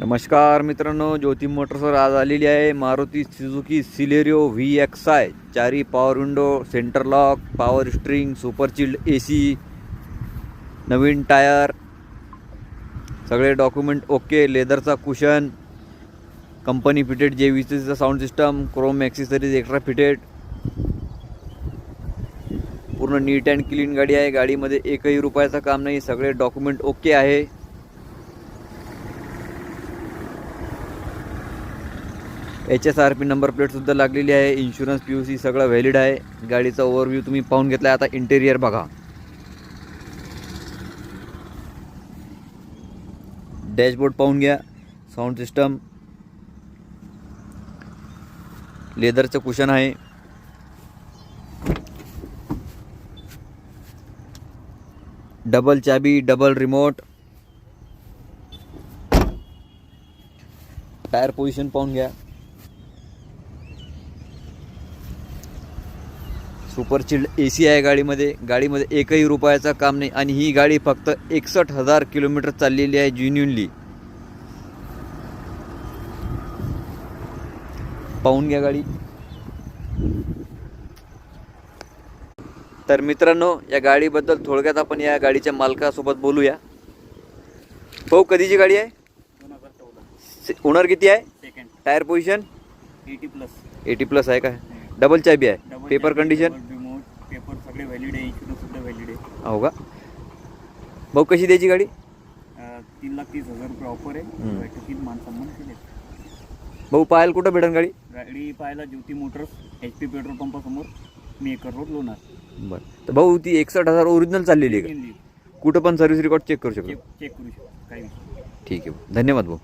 नमस्कार मित्रांनो, ज्योती मोटर्सवर आज आलेली आहे मारुती सुझुकी सिलेरियो VXI. चारी power window, centre lock, power string, super chilled AC, नवीन टायर, सगळे document okay, लेदरचा cushion, company fitted JVCचा sound system, Chrome accessories extra fitted, पूर्ण नीट अँड क्लीन गाडी आहे. गाडीमध्ये एकही रुपयाचं काम नाही, सगळे डॉक्युमेंट ओके आहे. HSRP नंबर प्लेटसुद्धा लागलेली आहे. इन्शुरन्स PUC सगळं व्हॅलिड आहे. गाडीचा ओव्हरव्ह्यू तुम्ही पाहून घेतला. आता इंटेरियर बघा. डॅशबोर्ड पाहून घ्या. साऊंड सिस्टम, लेदरचं कुशन आहे. डबल चाबी, डबल रिमोट. टायर पोझिशन पाहून घ्या. सुपर चिल्ड AC आहे गाडीमध्ये. गाडीमध्ये एकही रुपयाचा काम नाही आणि ही गाडी फक्त 61,000 किलोमीटर चाललेली आहे जेन्युइनली. पाहून घ्या गाडी. तर मित्रांनो, या गाडीबद्दल थोडक्यात आपण या गाडीच्या मालकासोबत बोलूया. भाऊ, कधीची गाडी आहे? 2014. ओनर किती आहे? सेकंड. टायर पोझिशन 80+ आहे का? डबल चाबी आहे. डबल पेपर चाबी, कंडिशन डबल रिमोट, पेपर सगळे व्हॅलिड आहे. इन्शुरन्स सुद्धा व्हॅलिड आहे. हो का? भाऊ, कशी द्यायची गाडी? 3,30,000 रुपये ऑफर आहे. बैठकीत मानसन्मान केले. भाऊ, पाहायला कुठं भेटेल गाडी? गाडी पाहायला ज्योती मोटर्स, HP पेट्रोल पंपासमोर, मेकर रोड, लोणार. बरं. तर भाऊ, ती 61,000 ओरिजिनल चाललेली आहे का? कुठं पण सर्व्हिस रेकॉर्ड चेक करू शकतो? चेक करू शकतो काही. ठीक आहे, धन्यवाद भाऊ.